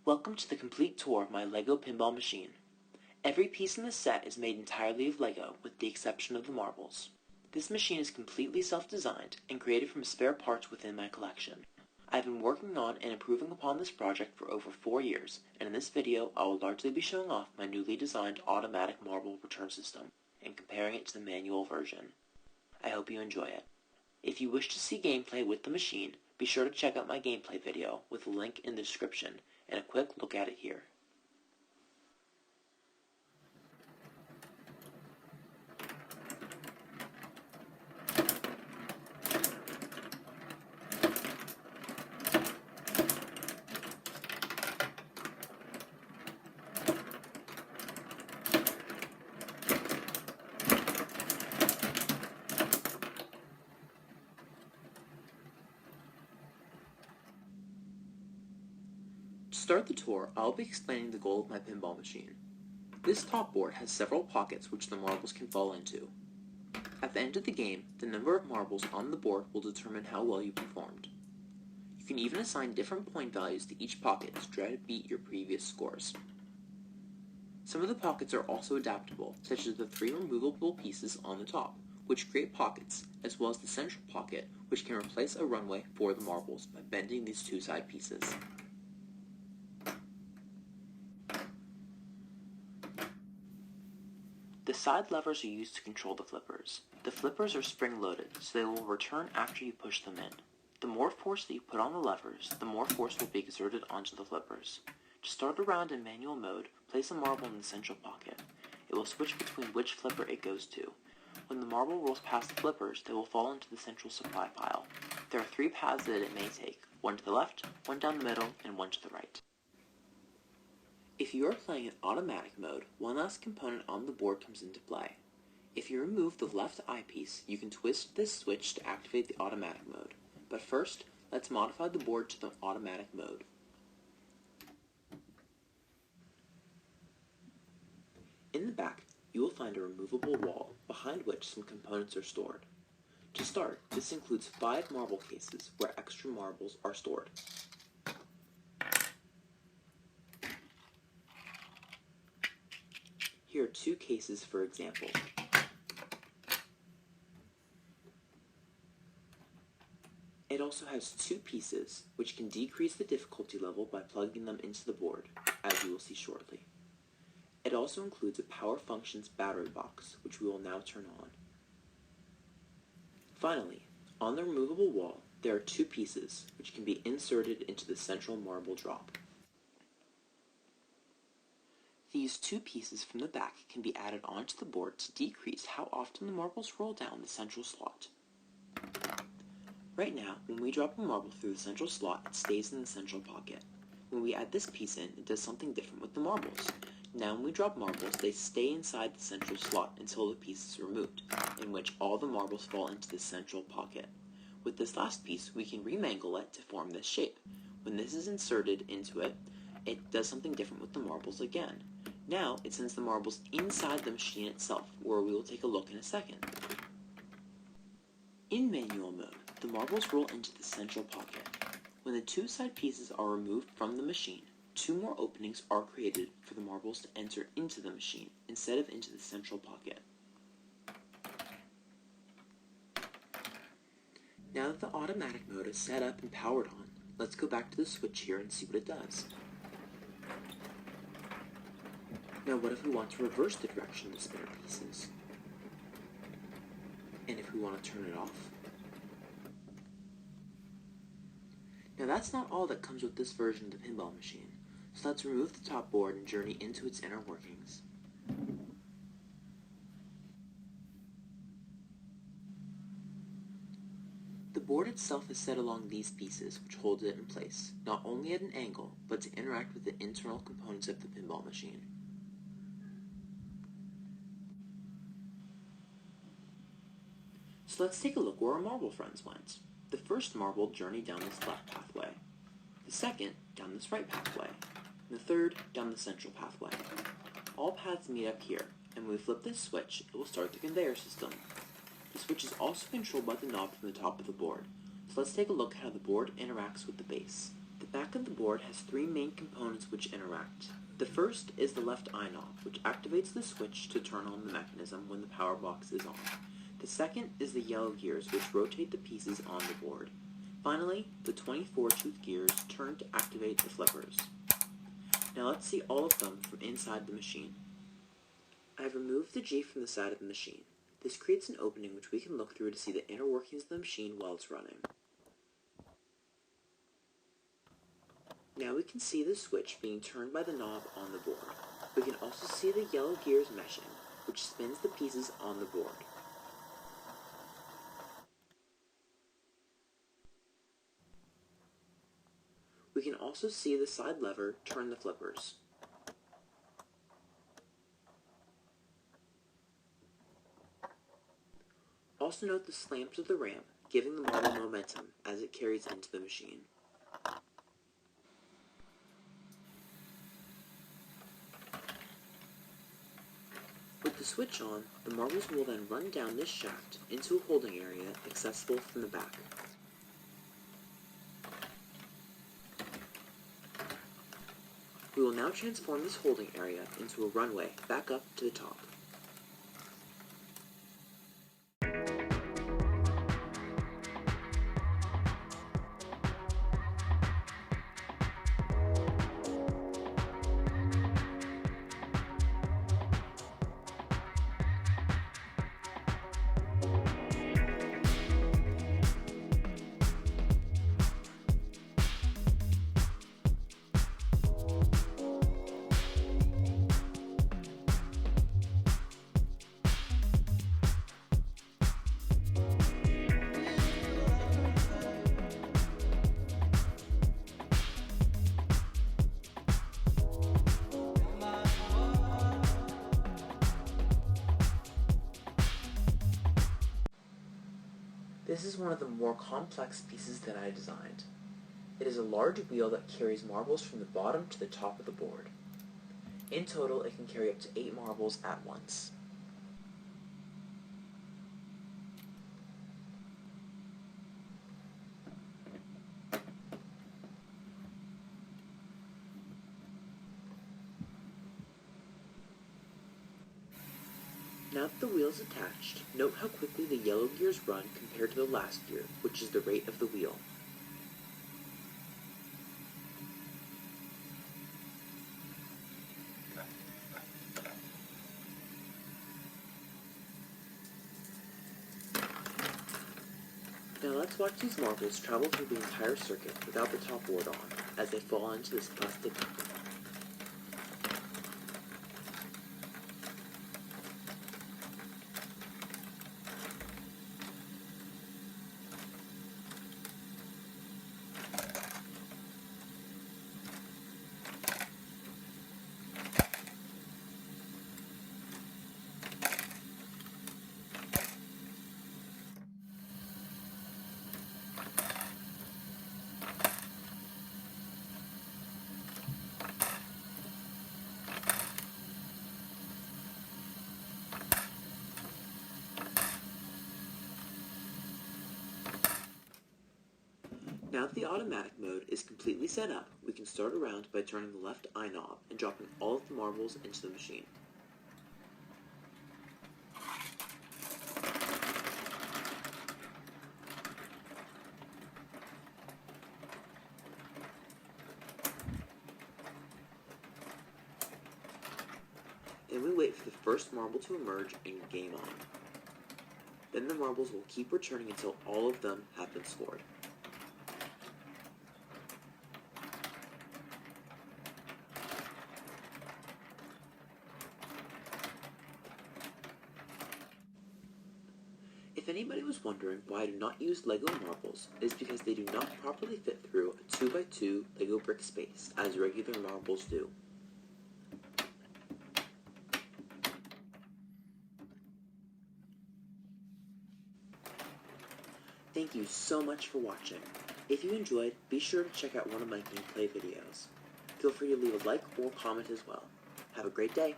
Welcome to the complete tour of my LEGO pinball machine. Every piece in this set is made entirely of LEGO, with the exception of the marbles. This machine is completely self-designed and created from spare parts within my collection. I've been working on and improving upon this project for over 4 years, and in this video I will largely be showing off my newly designed automatic marble return system and comparing it to the manual version. I hope you enjoy it. If you wish to see gameplay with the machine, be sure to check out my gameplay video with a link in the description and a quick look at it here. To start the tour, I'll be explaining the goal of my pinball machine. This top board has several pockets which the marbles can fall into. At the end of the game, the number of marbles on the board will determine how well you performed. You can even assign different point values to each pocket to try to beat your previous scores. Some of the pockets are also adaptable, such as the 3 removable pieces on the top, which create pockets, as well as the central pocket, which can replace a runway for the marbles by bending these 2 side pieces. The side levers are used to control the flippers. The flippers are spring-loaded, so they will return after you push them in. The more force that you put on the levers, the more force will be exerted onto the flippers. To start a round in manual mode, place a marble in the central pocket. It will switch between which flipper it goes to. When the marble rolls past the flippers, they will fall into the central supply pile. There are 3 paths that it may take, one to the left, one down the middle, and one to the right. If you are playing in automatic mode, one last component on the board comes into play. If you remove the left eyepiece, you can twist this switch to activate the automatic mode. But first, let's modify the board to the automatic mode. In the back, you will find a removable wall, behind which some components are stored. To start, this includes 5 marble cases where extra marbles are stored. Here are 2 cases for example. It also has 2 pieces, which can decrease the difficulty level by plugging them into the board, as you will see shortly. It also includes a Power Functions battery box, which we will now turn on. Finally, on the removable wall, there are 2 pieces, which can be inserted into the central marble drop. These 2 pieces from the back can be added onto the board to decrease how often the marbles roll down the central slot. Right now, when we drop a marble through the central slot, it stays in the central pocket. When we add this piece in, it does something different with the marbles. Now when we drop marbles, they stay inside the central slot until the piece is removed, in which all the marbles fall into the central pocket. With this last piece, we can remangle it to form this shape. When this is inserted into it, it does something different with the marbles again. Now, it sends the marbles inside the machine itself, where we will take a look in a second. In manual mode, the marbles roll into the central pocket. When the 2 side pieces are removed from the machine, 2 more openings are created for the marbles to enter into the machine, instead of into the central pocket. Now that the automatic mode is set up and powered on, let's go back to the switch here and see what it does. Now what if we want to reverse the direction of the spinner pieces? And if we want to turn it off? Now that's not all that comes with this version of the pinball machine, so let's remove the top board and journey into its inner workings. The board itself is set along these pieces, which hold it in place, not only at an angle, but to interact with the internal components of the pinball machine. So let's take a look where our marble friends went. The first marble journeyed down this left pathway, the second down this right pathway, and the third down the central pathway. All paths meet up here, and when we flip this switch, it will start the conveyor system. The switch is also controlled by the knob from the top of the board, so let's take a look at how the board interacts with the base. The back of the board has three main components which interact. The first is the left eye knob, which activates the switch to turn on the mechanism when the power box is on. The second is the yellow gears, which rotate the pieces on the board. Finally, the 24-tooth gears turn to activate the flippers. Now let's see all of them from inside the machine. I've removed the G from the side of the machine. This creates an opening which we can look through to see the inner workings of the machine while it's running. Now we can see the switch being turned by the knob on the board. We can also see the yellow gears meshing, which spins the pieces on the board. We can also see the side lever turn the flippers. Also note the slams of the ramp, giving the marble momentum as it carries into the machine. With the switch on, the marbles will then run down this shaft into a holding area accessible from the back. We will now transform this holding area into a runway back up to the top. This is one of the more complex pieces that I designed. It is a large wheel that carries marbles from the bottom to the top of the board. In total, it can carry up to 8 marbles at once. Now that the wheel is attached, note how quickly the yellow gears run compared to the last gear, which is the rate of the wheel. Now let's watch these marbles travel through the entire circuit without the top board on, as they fall into this plastic cover. Now that the automatic mode is completely set up, we can start a round by turning the left eye knob and dropping all of the marbles into the machine. And we wait for the first marble to emerge and game on. Then the marbles will keep returning until all of them have been scored. If anybody was wondering why I do not use Lego marbles, it is because they do not properly fit through a 2x2 Lego brick space as regular marbles do. Thank you so much for watching. If you enjoyed, be sure to check out one of my gameplay videos. Feel free to leave a like or comment as well. Have a great day!